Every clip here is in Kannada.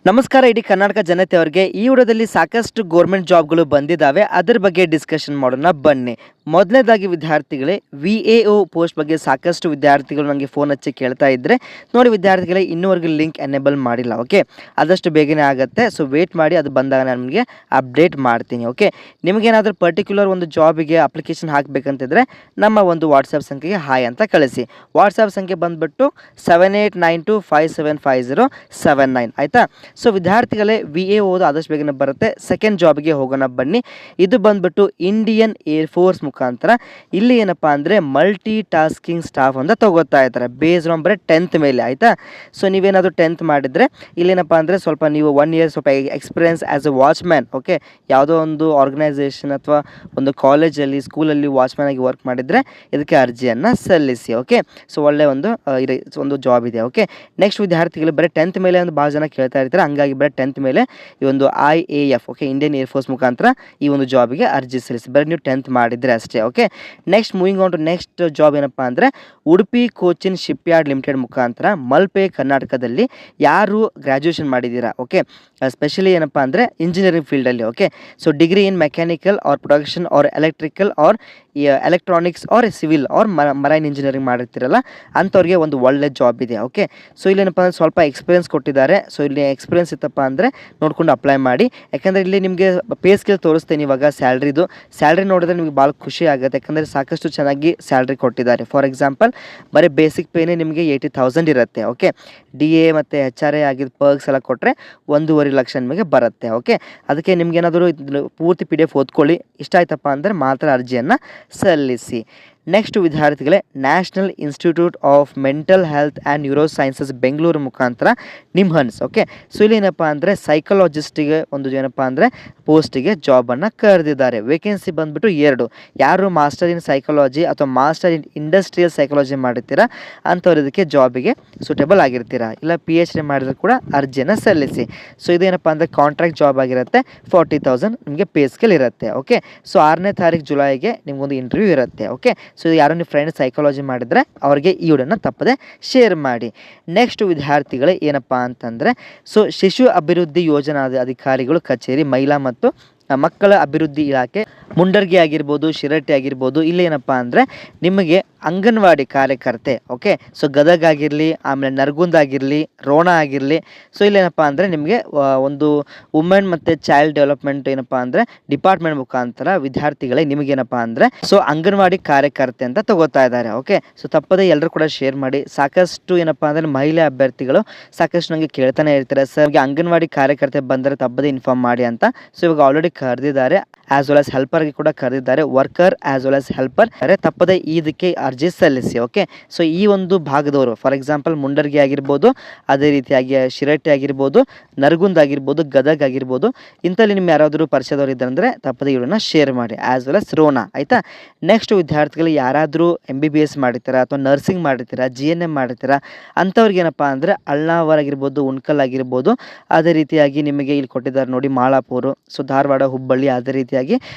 ನಮಸ್ಕಾರ ಇಡೀ ಕರ್ನಾಟಕ ಜನತೆಯವರಿಗೆ ಈ ವಿಡಿಯೋದಲ್ಲಿ ಸಾಕಷ್ಟು ಗೌರ್ಮೆಂಟ್ ಜಾಬ್ಗಳು ಬಂದಿದ್ದಾವೆ. ಅದರ ಬಗ್ಗೆ ಡಿಸ್ಕಷನ್ ಮಾಡೋಣ ಬನ್ನಿ. ಮೊದಲನೇದಾಗಿ ವಿದ್ಯಾರ್ಥಿಗಳೇ, VAO ಪೋಸ್ಟ್ ಬಗ್ಗೆ ಸಾಕಷ್ಟು ವಿದ್ಯಾರ್ಥಿಗಳು ನನಗೆ ಫೋನ್ ಹಚ್ಚಿ ಕೇಳ್ತಾ ಇದ್ದರೆ, ನೋಡಿ ವಿದ್ಯಾರ್ಥಿಗಳೇ, ಇನ್ನೂವರೆಗೂ ಲಿಂಕ್ ಎನೇಬಲ್ ಮಾಡಿಲ್ಲ. ಓಕೆ, ಆದಷ್ಟು ಬೇಗನೆ ಆಗುತ್ತೆ. ಸೊ ವೇಟ್ ಮಾಡಿ, ಅದು ಬಂದಾಗ ನಾನು ನಿಮಗೆ ಅಪ್ಡೇಟ್ ಮಾಡ್ತೀನಿ. ಓಕೆ, ನಿಮಗೇನಾದರೂ ಪರ್ಟಿಕ್ಯುಲರ್ ಒಂದು ಜಾಬಿಗೆ ಅಪ್ಲಿಕೇಶನ್ ಹಾಕಬೇಕಂತಿದ್ರೆ ನಮ್ಮ ಒಂದು ವಾಟ್ಸಪ್ ಸಂಖ್ಯೆಗೆ ಹಾಯ್ ಅಂತ ಕಳಿಸಿ. ವಾಟ್ಸಪ್ ಸಂಖ್ಯೆ ಬಂದುಬಿಟ್ಟು 7892575079 ಆಯಿತಾ. ಸೊ ವಿದ್ಯಾರ್ಥಿಗಳೇ, VAO ಆದಷ್ಟು ಬೇಗನೆ ಬರುತ್ತೆ. ಸೆಕೆಂಡ್ ಜಾಬ್ಗೆ ಹೋಗೋಣ ಬನ್ನಿ. ಇದು ಬಂದ್ಬಿಟ್ಟು ಇಂಡಿಯನ್ ಏರ್ಫೋರ್ಸ್ ಮುಖಾಂತರ. ಇಲ್ಲಿ ಏನಪ್ಪ ಅಂದರೆ ಮಲ್ಟಿ ಟಾಸ್ಕಿಂಗ್ ಸ್ಟಾಫ್ ಅಂತ ತಗೋತಾ ಇದ್ದಾರೆ, ಬೇಸ್ಡ್ ಆನ್ ಬರೀ 10th ಮೇಲೆ. ಆಯಿತಾ. ಸೊ ನೀವೇನಾದರೂ 10th ಮಾಡಿದರೆ ಇಲ್ಲೇನಪ್ಪ ಅಂದರೆ ಸ್ವಲ್ಪ ನೀವು 1 year ಸ್ವಲ್ಪ experience as A watchman. Okay, ಯಾವುದೋ ಒಂದು ಆರ್ಗನೈಸೇಷನ್ ಅಥವಾ ಒಂದು ಕಾಲೇಜಲ್ಲಿ ಸ್ಕೂಲಲ್ಲಿ ವಾಚ್ಮ್ಯಾನ್ ಆಗಿ ವರ್ಕ್ ಮಾಡಿದರೆ ಇದಕ್ಕೆ ಅರ್ಜಿಯನ್ನು ಸಲ್ಲಿಸಿ. ಓಕೆ, ಸೊ ಒಳ್ಳೆಯ ಒಂದು ಜಾಬ್ ಇದೆ. ಓಕೆ, ನೆಕ್ಸ್ಟ್ ವಿದ್ಯಾರ್ಥಿಗಳು ಬರೀ 10th ಮೇಲೆ ಒಂದು ಭಾಳ ಜನ ಕೇಳ್ತಾ ಇರ್ತಾರೆ, ಹಂಗಾಗಿ ಬರೀ 10th ಮೇಲೆ ಈ ಒಂದು IAF, ಓಕೆ, ಇಂಡಿಯನ್ ಏರ್ಫೋರ್ಸ್ ಮುಖಾಂತರ ಈ ಒಂದು ಜಾಬಿಗೆ ಅರ್ಜಿ ಸಲ್ಲಿಸಿ. ಬರೀ ನೀವು 10th ಮಾಡಿದರೆ ಅಷ್ಟೇ. Okay, next moving on to next job ಏನಪ್ಪ ಅಂದರೆ Udupi Cochin shipyard limited ಮುಖಾಂತರ ಮಲ್ಪೆ ಕರ್ನಾಟಕದಲ್ಲಿ ಯಾರು ಗ್ರ್ಯಾಜುಯೇಷನ್ ಮಾಡಿದ್ದೀರಾ, ಓಕೆ, ಸ್ಪೆಷಲಿ ಏನಪ್ಪ ಅಂದರೆ ಇಂಜಿನಿಯರಿಂಗ್ ಫೀಲ್ಡಲ್ಲಿ. Okay, so degree in mechanical or production or electrical or electronics or civil or marine engineering ಮಾಡಿರ್ತೀರಲ್ಲ ಅಂಥವ್ರಿಗೆ ಒಂದು ಒಳ್ಳೆ ಜಾಬ್ ಇದೆ. ಓಕೆ, ಸೊ ಇಲ್ಲೇನಪ್ಪ ಅಂದರೆ ಸ್ವಲ್ಪ ಎಕ್ಸ್ಪೀರಿಯನ್ಸ್ ಕೊಟ್ಟಿದ್ದಾರೆ. ಸೊ ಇಲ್ಲಿ ಎಕ್ಸ್ಪೀರಿಯನ್ಸ್ ಇತ್ತಪ್ಪ ಅಂದರೆ ನೋಡ್ಕೊಂಡು ಅಪ್ಲೈ ಮಾಡಿ. ಯಾಕಂದರೆ ಇಲ್ಲಿ ನಿಮಗೆ ಪೇ ಸ್ಕೇಲ್ ತೋರಿಸ್ತೇನೆ ಇವಾಗ. ಸ್ಯಾಲ್ರಿ ನೋಡಿದ್ರೆ ನಿಮಗೆ ಭಾಳ ಖುಷಿ ಆಗುತ್ತೆ, ಯಾಕಂದರೆ ಸಾಕಷ್ಟು ಚೆನ್ನಾಗಿ ಸ್ಯಾಲ್ರಿ ಕೊಟ್ಟಿದ್ದಾರೆ. ಫಾರ್ ಎಕ್ಸಾಂಪಲ್ ಬರೀ ಬೇಸಿಕ್ ಪೇನೇ ನಿಮಗೆ 80,000 ಇರುತ್ತೆ. ಓಕೆ, DA ಮತ್ತು HRA ಆಗಿದ್ದು ಪರ್ಕ್ಸ್ ಎಲ್ಲ ಕೊಟ್ಟರೆ 1.5 ಲಕ್ಷ ನಿಮಗೆ ಬರುತ್ತೆ. ಓಕೆ, ಅದಕ್ಕೆ ನಿಮ್ಗೇನಾದರೂ ಪೂರ್ತಿ PDF ಓದ್ಕೊಳ್ಳಿ. ಇಷ್ಟ ಆಯ್ತಪ್ಪ ಅಂದರೆ ಮಾತ್ರ ಅರ್ಜಿಯನ್ನು ಸಲ್ಲಿಸಿ. ನೆಕ್ಸ್ಟ್ ವಿದ್ಯಾರ್ಥಿಗಳೇ, national institute of mental health and neuro sciences Bengaluru ಮುಖಾಂತರ ನಿಮ್ಹನ್ಸ್. ಓಕೆ, ಸೊ ಇಲ್ಲಿ ಏನಪ್ಪ ಅಂದರೆ ಸೈಕಾಲಜಿಸ್ಟಿಗೆ ಒಂದು ಏನಪ್ಪ ಅಂದರೆ ಪೋಸ್ಟಿಗೆ ಜಾಬನ್ನು ಕರೆದಿದ್ದಾರೆ. ವೇಕೆನ್ಸಿ ಬಂದುಬಿಟ್ಟು 2. ಯಾರು ಮಾಸ್ಟರ್ ಇನ್ ಸೈಕಾಲಜಿ ಅಥವಾ ಮಾಸ್ಟರ್ ಇನ್ ಇಂಡಸ್ಟ್ರಿಯಲ್ ಸೈಕಾಲಜಿ ಮಾಡಿರ್ತೀರಾ ಅಂಥವ್ರು ಇದಕ್ಕೆ ಜಾಬಿಗೆ ಸೂಟೇಬಲ್ ಆಗಿರ್ತೀರಾ. ಇಲ್ಲ PhD ಮಾಡಿದ್ರು ಕೂಡ ಅರ್ಜಿಯನ್ನು ಸಲ್ಲಿಸಿ. ಸೊ ಇದೇನಪ್ಪ ಅಂದರೆ ಕಾಂಟ್ರಾಕ್ಟ್ ಜಾಬ್ ಆಗಿರುತ್ತೆ. 40,000 ನಿಮಗೆ ಪೇ ಸ್ಕೇಲ್ ಇರುತ್ತೆ. ಓಕೆ, ಸೊ 6ನೇ ತಾರೀಕು ಜುಲೈಗೆ ನಿಮಗೊಂದು ಇಂಟರ್ವ್ಯೂ ಇರುತ್ತೆ. ಓಕೆ, ಸೊ ಯಾರೋ ನಿಮ್ಮ ಫ್ರೆಂಡ್ ಸೈಕಾಲಜಿ ಮಾಡಿದರೆ ಅವರಿಗೆ ಈ ವಿಡಿಯೋನ ತಪ್ಪದೆ ಶೇರ್ ಮಾಡಿ. ನೆಕ್ಸ್ಟ್ ವಿದ್ಯಾರ್ಥಿಗಳೇ ಏನಪ್ಪ ಅಂತಂದರೆ, ಸೊ ಶಿಶು ಅಭಿವೃದ್ಧಿ ಯೋಜನಾ ಅಧಿಕಾರಿಗಳು ಕಚೇರಿ, ಮಹಿಳಾ ಮತ್ತು ಮಕ್ಕಳ ಅಭಿವೃದ್ಧಿ ಇಲಾಖೆ, ಮುಂಡರ್ಗಿ ಆಗಿರ್ಬೋದು, ಶಿರಟ್ಟಿ ಆಗಿರ್ಬೋದು. ಇಲ್ಲೇನಪ್ಪ ಅಂದರೆ ನಿಮಗೆ ಅಂಗನವಾಡಿ ಕಾರ್ಯಕರ್ತೆ. ಓಕೆ, ಸೊ ಗದಗ ಆಗಿರಲಿ, ಆಮೇಲೆ ನರಗುಂದ ಆಗಿರಲಿ, ರೋಣ ಆಗಿರಲಿ. ಸೊ ಇಲ್ಲೇನಪ್ಪ ಅಂದರೆ ನಿಮಗೆ ಒಂದು ವುಮೆನ್ ಮತ್ತು ಚೈಲ್ಡ್ ಡೆವಲಪ್ಮೆಂಟ್ ಏನಪ್ಪ ಅಂದರೆ ಡಿಪಾರ್ಟ್ಮೆಂಟ್ ಮುಖಾಂತರ ವಿದ್ಯಾರ್ಥಿಗಳೇ ನಿಮಗೇನಪ್ಪ ಅಂದರೆ ಸೊ ಅಂಗನವಾಡಿ ಕಾರ್ಯಕರ್ತೆ ಅಂತ ತಗೋತಾ ಇದ್ದಾರೆ. ಓಕೆ, ಸೊ ತಪ್ಪದೇ ಎಲ್ಲರೂ ಕೂಡ ಶೇರ್ ಮಾಡಿ. ಸಾಕಷ್ಟು ಏನಪ್ಪ ಅಂದರೆ ಮಹಿಳಾ ಅಭ್ಯರ್ಥಿಗಳು ಸಾಕಷ್ಟು ನನಗೆ ಕೇಳ್ತಾನೆ ಇರ್ತಾರೆ, ಸರ್ ಅಂಗನವಾಡಿ ಕಾರ್ಯಕರ್ತೆ ಬಂದರೆ ತಪ್ಪದೇ ಇನ್ಫಾರ್ಮ್ ಮಾಡಿ ಅಂತ. ಸೊ ಇವಾಗ ಆಲ್ರೆಡಿ ಕರೆದಿದ್ದಾರೆ, ಆಸ್ ವೆಲ್ ಆಸ್ ಹೆಲ್ಪರ್ಗೆ ಕೂಡ ಕರೆದಿದ್ದಾರೆ, worker as well as helper. ತಪ್ಪದೇ ಇದಕ್ಕೆ ಅರ್ಜಿ ಸಲ್ಲಿಸಿ. ಓಕೆ, ಸೊ ಈ ಒಂದು ಭಾಗದವರು ಫಾರ್ ಎಕ್ಸಾಂಪಲ್ ಮುಂಡರ್ಗಿ ಆಗಿರ್ಬೋದು, ಅದೇ ರೀತಿಯಾಗಿ ಶಿರಟ್ಟಿ ಆಗಿರ್ಬೋದು, ನರಗುಂದ್ ಆಗಿರ್ಬೋದು, ಗದಗ್ ಆಗಿರ್ಬೋದು, ಇಂಥಲ್ಲಿ ನಿಮ್ಮ ಯಾರಾದರೂ ಪರಿಚಯದವರು ಇದ್ದಂದರೆ ತಪ್ಪದೇ ಇವರನ್ನ ಶೇರ್ ಮಾಡಿ, ಆಸ್ ವೆಲ್ ಆಸ್ ರೋಣ. ಆಯಿತಾ. ನೆಕ್ಸ್ಟ್ ವಿದ್ಯಾರ್ಥಿಗಳು ಯಾರಾದರೂ MBBS ಮಾಡಿರ್ತೀರಾ ಅಥವಾ ನರ್ಸಿಂಗ್ ಮಾಡಿರ್ತೀರಾ, GNM ಮಾಡಿರ್ತೀರಾ ಅಂಥವ್ರಿಗೆ ಏನಪ್ಪ ಅಂದರೆ ಅಳ್ನಾವರ್ ಆಗಿರ್ಬೋದು, ಉಣ್ಕಲ್ ಆಗಿರ್ಬೋದು, ಅದೇ ರೀತಿಯಾಗಿ ನಿಮಗೆ ಇಲ್ಲಿ ಕೊಟ್ಟಿದ್ದಾರೆ ನೋಡಿ ಮಾಲಾಪುರ, ಸೊ ಧಾರವಾಡ, ಹುಬ್ಬಳ್ಳಿ, ಅದೇ ರೀತಿಯಾಗಿ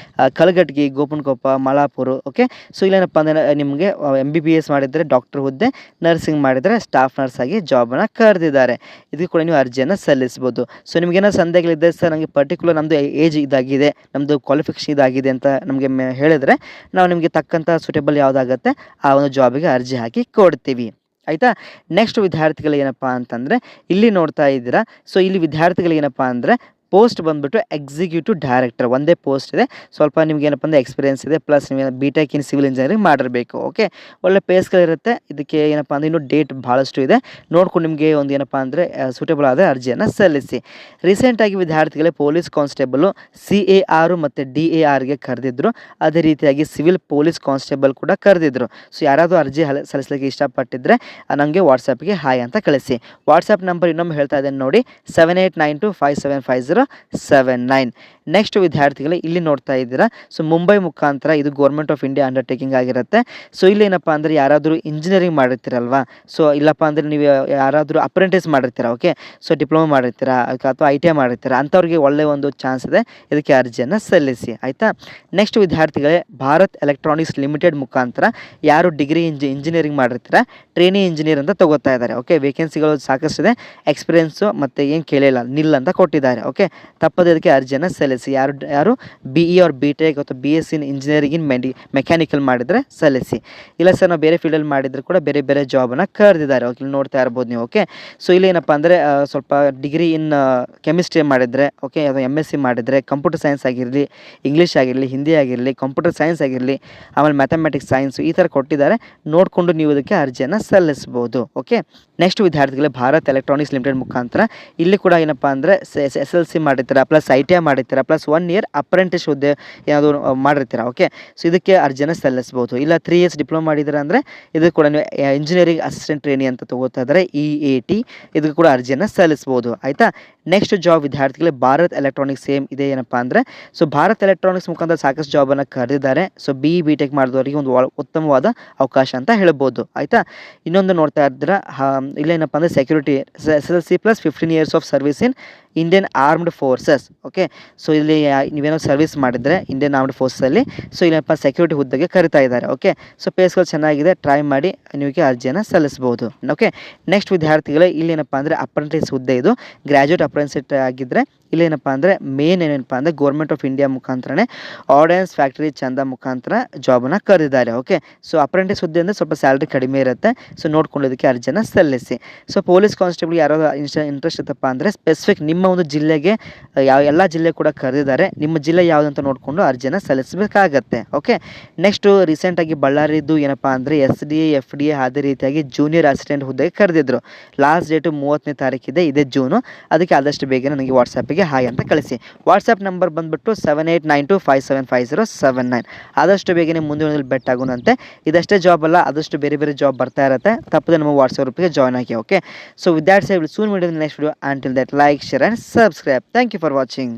ಕಲಘಟಗಿ, ಗೋಪನಕೊಪ್ಪ, ಮಾಲಾಪುರ. ಓಕೆ, ಸೊ ಇಲ್ಲೇನಪ್ಪ ಅಂದರೆ ನಿಮಗೆ MBBS ಮಾಡಿದರೆ ಡಾಕ್ಟರ್ ಹುದ್ದೆ, ನರ್ಸಿಂಗ್ ಮಾಡಿದರೆ ಸ್ಟಾಫ್ ನರ್ಸ್ ಆಗಿ ಜಾಬನ್ನು ಕರೆದಿದ್ದಾರೆ. ಇದಕ್ಕೆ ಕೂಡ ನೀವು ಅರ್ಜಿಯನ್ನು ಸಲ್ಲಿಸ್ಬೋದು. ಸೊ ನಿಮಗೇನೋ ಸಂದೇಹಗಳಿದೆ, ಸರ್ ನನಗೆ ಪರ್ಟಿಕ್ಯುಲರ್ ನಮ್ಮದು ಏಜ್ ಇದಾಗಿದೆ, ನಮ್ಮದು ಕ್ವಾಲಿಫಿಕೇಷನ್ ಇದಾಗಿದೆ ಅಂತ ನಮಗೆ ಹೇಳಿದರೆ ನಾವು ನಿಮಗೆ ತಕ್ಕಂಥ ಸೂಟೇಬಲ್ ಯಾವುದಾಗುತ್ತೆ ಆ ಒಂದು ಜಾಬಿಗೆ ಅರ್ಜಿ ಹಾಕಿ ಕೊಡ್ತೀವಿ. ಆಯಿತಾ. ನೆಕ್ಸ್ಟ್ ವಿದ್ಯಾರ್ಥಿಗಳು ಏನಪ್ಪ ಅಂತಂದರೆ ಇಲ್ಲಿ ನೋಡ್ತಾ ಇದ್ದೀರಾ. ಸೊ ಇಲ್ಲಿ ವಿದ್ಯಾರ್ಥಿಗಳು ಏನಪ್ಪ ಅಂದರೆ ಪೋಸ್ಟ್ ಬಂದುಬಿಟ್ಟು ಎಕ್ಸಿಕ್ಯೂಟಿವ್ ಡೈರೆಕ್ಟರ್ ಒಂದೇ ಪೋಸ್ಟ್ ಇದೆ. ಸ್ವಲ್ಪ ನಿಮ್ಗೆ ಏನಪ್ಪ ಅಂದರೆ ಎಕ್ಸ್ಪೀರಿಯನ್ಸ್ ಇದೆ, ಪ್ಲಸ್ ನೀವು BTech ಇನ್ ಸಿವಿಲ್ ಇಂಜಿನಿಯರಿಂಗ್ ಮಾಡಿರಬೇಕು. ಓಕೆ, ಒಳ್ಳೆ ಪೇಸ್ಗಳಿರುತ್ತೆ. ಇದಕ್ಕೆ ಏನಪ್ಪ ಅಂದರೆ ಇನ್ನೂ ಡೇಟ್ ಭಾಳಷ್ಟು ಇದೆ, ನೋಡ್ಕೊಂಡು ನಿಮಗೆ ಒಂದು ಏನಪ್ಪ ಅಂದರೆ ಸೂಟೇಬಲ್ ಆದ ಅರ್ಜಿಯನ್ನು ಸಲ್ಲಿಸಿ. ರೀಸೆಂಟಾಗಿ ವಿದ್ಯಾರ್ಥಿಗಳೇ ಪೊಲೀಸ್ ಕಾನ್ಸ್ಟೇಬಲು CAR ಮತ್ತು DARಗೆ ಕರೆದಿದ್ರು, ಅದೇ ರೀತಿಯಾಗಿ ಸಿವಿಲ್ ಪೊಲೀಸ್ ಕಾನ್ಸ್ಟೇಬಲ್ ಕೂಡ ಕರೆದಿದ್ರು. ಸೊ ಯಾರಾದರೂ ಅರ್ಜಿ ಸಲ್ಲಿಸಲಿಕ್ಕೆ ಇಷ್ಟಪಟ್ಟಿದ್ದರೆ ನನಗೆ ವಾಟ್ಸಪ್ಗೆ ಹಾಯ್ ಅಂತ ಕಳಿಸಿ. ವಾಟ್ಸಪ್ ನಂಬರ್ ಇನ್ನೊಮ್ಮೆ ಹೇಳ್ತಾ ಇದ್ದೇನೆ ನೋಡಿ, 7892575079. ನೆಕ್ಸ್ಟ್ ವಿದ್ಯಾರ್ಥಿಗಳೇ ಇಲ್ಲಿ ನೋಡ್ತಾ ಇದ್ದೀರಾ, ಸೊ ಮುಂಬೈ ಮುಖಾಂತರ ಇದು ಗೌರ್ಮೆಂಟ್ ಆಫ್ ಇಂಡಿಯಾ ಅಂಡರ್ಟೇಕಿಂಗ್ ಆಗಿರುತ್ತೆ. ಸೊ ಇಲ್ಲಿ ಏನಪ್ಪ ಅಂದರೆ ಯಾರಾದರೂ ಇಂಜಿನಿಯರಿಂಗ್ ಮಾಡಿರ್ತೀರಲ್ವಾ, ಸೊ ಇಲ್ಲಪ್ಪ ಅಂದರೆ ನೀವು ಯಾರಾದರೂ ಅಪ್ರೆಂಟಿಸ್ ಮಾಡಿರ್ತೀರಾ, ಓಕೆ, ಸೊ ಡಿಪ್ಲೊಮಾ ಮಾಡಿರ್ತೀರಾ ಅಥವಾ ITI ಮಾಡಿರ್ತೀರಾ, ಅಂಥವ್ರಿಗೆ ಒಳ್ಳೆಯ ಒಂದು ಚಾನ್ಸ್ ಇದೆ, ಇದಕ್ಕೆ ಅರ್ಜಿಯನ್ನು ಸಲ್ಲಿಸಿ. ಆಯಿತಾ. ನೆಕ್ಸ್ಟ್ ವಿದ್ಯಾರ್ಥಿಗಳೇ ಭಾರತ್ ಎಲೆಕ್ಟ್ರಾನಿಕ್ಸ್ ಲಿಮಿಟೆಡ್ ಮುಖಾಂತರ ಯಾರು ಡಿಗ್ರಿ ಇಂಜಿನಿಯರಿಂಗ್ ಮಾಡಿರ್ತೀರಾ ಟ್ರೈನಿ ಇಂಜಿನಿಯರ್ ಅಂತ ತಗೋತಾ ಇದ್ದಾರೆ. ಓಕೆ, ವೇಕೆನ್ಸಿಗಳು ಸಾಕಷ್ಟಿದೆ, ಎಕ್ಸ್ಪೀರಿಯೆನ್ಸು ಮತ್ತು ಏನು ಕೇಳಿಲ್ಲ, ನಿಲ್ ಅಂತ ಕೊಟ್ಟಿದ್ದಾರೆ. ಓಕೆ, ತಪ್ಪದೆ ಅದಕ್ಕೆ ಅರ್ಜಿಯನ್ನು ಸಲ್ಲಿಸಿ. ಯಾರು BE ಆರ್ BTech ಅಥವಾ BSc in engineering in mechanical ಮಾಡಿದರೆ ಸಲ್ಲಿಸಿ. ಇಲ್ಲ ಸರ್ ನಾವು ಬೇರೆ ಫೀಲ್ಡಲ್ಲಿ ಮಾಡಿದರೆ ಕೂಡ ಬೇರೆ ಬೇರೆ ಜಾಬನ್ನು ಕರೆದಿದ್ದಾರೆ. ಓಕೆ, ನೋಡ್ತಾ ಇರ್ಬೋದು ನೀವು. ಓಕೆ, ಸೊ ಇಲ್ಲಿ ಏನಪ್ಪ ಅಂದರೆ ಸ್ವಲ್ಪ ಡಿಗ್ರಿ ಇನ್ ಕೆಮಿಸ್ಟ್ರಿ ಮಾಡಿದರೆ, ಓಕೆ, ಅಥವಾ MSc ಮಾಡಿದರೆ, ಕಂಪ್ಯೂಟರ್ ಸೈನ್ಸ್ ಆಗಿರಲಿ, ಇಂಗ್ಲೀಷ್ ಆಗಿರಲಿ, ಹಿಂದಿ ಆಗಿರಲಿ, ಕಂಪ್ಯೂಟರ್ ಸೈನ್ಸ್ ಆಗಿರಲಿ, ಆಮೇಲೆ ಮ್ಯಾಥಮೆಟಿಕ್ಸ್ ಸೈನ್ಸು ಈ ಥರ ಕೊಟ್ಟಿದ್ದಾರೆ. ನೋಡಿಕೊಂಡು ನೀವು ಇದಕ್ಕೆ ಅರ್ಜಿಯನ್ನು ಸಲ್ಲಿಸ್ಬೋದು. ಓಕೆ, ನೆಕ್ಸ್ಟ್ ವಿದ್ಯಾರ್ಥಿಗಳೇ ಭಾರತ್ ಎಲೆಕ್ಟ್ರಾನಿಕ್ಸ್ ಲಿಮಿಟೆಡ್ ಮುಖಾಂತರ ಇಲ್ಲಿ ಕೂಡ ಏನಪ್ಪ ಅಂದರೆ SSLC ಮಾಡಿರ್ತೀರ ಪ್ಲಸ್ ITI ಮಾಡಿರ್ತೀರ ಪ್ಲಸ್ 1 year ಅಪ್ರೆಂಟಿಸ್ ಹುದ್ದೆ ಏನಾದರೂ ಮಾಡಿರ್ತೀರ. ಓಕೆ, ಸೊ ಇದಕ್ಕೆ ಅರ್ಜಿಯನ್ನು ಸಲ್ಲಿಸ್ಬೋದು. ಇಲ್ಲ 3 years ಡಿಪ್ಲೊಮಾ ಮಾಡಿದ್ದೀರಾ ಅಂದರೆ ಇದು ಕೂಡ ನೀವು ಇಂಜಿನಿಯರಿಂಗ್ ಅಸಿಸ್ಟೆಂಟ್ ಟ್ರೈನಿ ಅಂತ ತಗೋತಾ ಇದ್ದಾರೆ, EAT, ಇದಕ್ಕೆ ಕೂಡ ಅರ್ಜಿಯನ್ನು ಸಲ್ಲಿಸ್ಬೋದು. ಆಯಿತಾ. ನೆಕ್ಸ್ಟ್ ಜಾಬ್ ವಿದ್ಯಾರ್ಥಿಗಳೇ ಭಾರತ್ ಎಲೆಕ್ಟ್ರಾನಿಕ್ಸ್ ಸೇಮ್ ಇದೆ. ಏನಪ್ಪ ಅಂದರೆ ಸೊ ಭಾರತ್ ಎಲೆಕ್ಟ್ರಾನಿಕ್ಸ್ ಮುಖಾಂತರ ಸಾಕಷ್ಟು ಜಾಬನ್ನು ಕರೆದಿದ್ದಾರೆ. ಸೊ BE BTech ಮಾಡಿದವರಿಗೆ ಒಂದು ಉತ್ತಮವಾದ ಅವಕಾಶ ಅಂತ ಹೇಳ್ಬೋದು. ಆಯಿತಾ. ಇನ್ನೊಂದು ನೋಡ್ತಾ ಇದ್ದೀರಾ, ಇಲ್ಲೇನಪ್ಪ ಅಂದರೆ security SSLC plus 15 years of service in Indian armed forces. Okay, so ಇಲ್ಲಿ ನೀವೇನೋ ಸರ್ವಿಸ್ ಮಾಡಿದರೆ ಇಂಡಿಯನ್ ಆರ್ಮ್ಡ್ ಫೋರ್ಸಲ್ಲಿ, ಸೊ ಇಲ್ಲಪ್ಪ ಸೆಕ್ಯೂರಿಟಿ ಹುದ್ದೆಗೆ ಕರಿತಾ ಇದ್ದಾರೆ. ಓಕೆ, ಸೊ ಪೇಸ್ಗಳು ಚೆನ್ನಾಗಿದೆ, ಟ್ರೈ ಮಾಡಿ ನೀವಿಗೆ ಅರ್ಜಿಯನ್ನು ಸಲ್ಲಿಸ್ಬೋದು. ಓಕೆ, ನೆಕ್ಸ್ಟ್ ವಿದ್ಯಾರ್ಥಿಗಳೇ ಇಲ್ಲೇನಪ್ಪ ಅಂದರೆ ಅಪ್ರೆಂಟಿಸ್ ಹುದ್ದೆ, ಇದು ಗ್ರ್ಯಾಜುಯೇಟ್ ಅಪ್ರೆಂಟಿಸ್ ಆಗಿದ್ದರೆ ಇಲ್ಲೇನಪ್ಪ ಅಂದರೆ ಮೇನ್ ಏನಪ್ಪ ಅಂದರೆ ಗೌರ್ಮೆಂಟ್ ಆಫ್ ಇಂಡಿಯಾ ಮುಖಾಂತರನೇ ಆರ್ಡಿನೆನ್ಸ್ ಫ್ಯಾಕ್ಟ್ರಿ ಚಂದ ಮುಖಾಂತರ ಜಾಬನ್ನು ಕರೆದಿದ್ದಾರೆ. ಓಕೆ, ಸೊ ಅಪ್ರೆಂಟಿಸ್ ಹುದ್ದೆ ಅಂದರೆ ಸ್ವಲ್ಪ ಸ್ಯಾಲ್ರಿ ಕಡಿಮೆ ಇರುತ್ತೆ. ಸೊ ನೋಡ್ಕೊಂಡು ಇದಕ್ಕೆ ಅರ್ಜಿಯನ್ನು ಸಲ್ಲಿಸಿ. ಸೊ ಪೊಲೀಸ್ ಕಾನ್ಸ್ಟೇಬಲ್ ಯಾರೋ ಇಂಟ್ರೆಸ್ಟ್ ಇತ್ತಪ್ಪ ಅಂದರೆ ಸ್ಪೆಸಿಫಿಕ್ ನಿಮ್ಮ ಒಂದು ಜಿಲ್ಲೆಗೆ ಎಲ್ಲ ಜಿಲ್ಲೆ ಕೂಡ ಕರೆದಿದ್ದಾರೆ, ನಿಮ್ಮ ಜಿಲ್ಲೆ ಯಾವುದಂತ ನೋಡಿಕೊಂಡು ಅರ್ಜಿಯನ್ನು ಸಲ್ಲಿಸಬೇಕಾಗತ್ತೆ. ಓಕೆ, ನೆಕ್ಸ್ಟು ರೀಸೆಂಟಾಗಿ ಬಳ್ಳಾರಿದ್ದು ಏನಪ್ಪ ಅಂದರೆ SDA FDA ಅದೇ ರೀತಿಯಾಗಿ ಜೂನಿಯರ್ ಅಸಿಸ್ಟೆಂಟ್ ಹುದ್ದೆಗೆ ಕರೆದಿದ್ರು. ಲಾಸ್ಟ್ ಡೇಟು 30ನೇ ತಾರೀಕಿದೆ, ಇದೇ ಜೂನು. ಅದಕ್ಕೆ ಆದಷ್ಟು ಬೇಗ ನನಗೆ ವಾಟ್ಸಪ್ಪಿಗೆ ಹಾಯ್ ಅಂತ ಕಳಿಸಿ. ವಾಟ್ಸಪ್ ನಂಬರ್ ಬಂದುಬಿಟ್ಟು 7892575079. ಆದಷ್ಟು ಬೇಗನೆ ಮುಂದಿನ ಬೆಟ್ ಆಗೋಣಂತೆ. ಇದಷ್ಟೇ ಜಾಬ್ ಅಲ್ಲ, ಆದಷ್ಟು ಬೇರೆ ಬೇರೆ ಜಾಬ್ ಬರ್ತಾ ಇರುತ್ತೆ. ತಪ್ಪದೆ ನಮ್ಮ ವಾಟ್ಸಪ್ ಗ್ರೂಪ್ಗೆ ಜಾಯ್ನ್ ಆಗಿ. ಓಕೆ, ಸೊ ವಿದ್ಯಾರ್ಥಿ soon video next video. Until that, like, share and subscribe. Thank you for watching.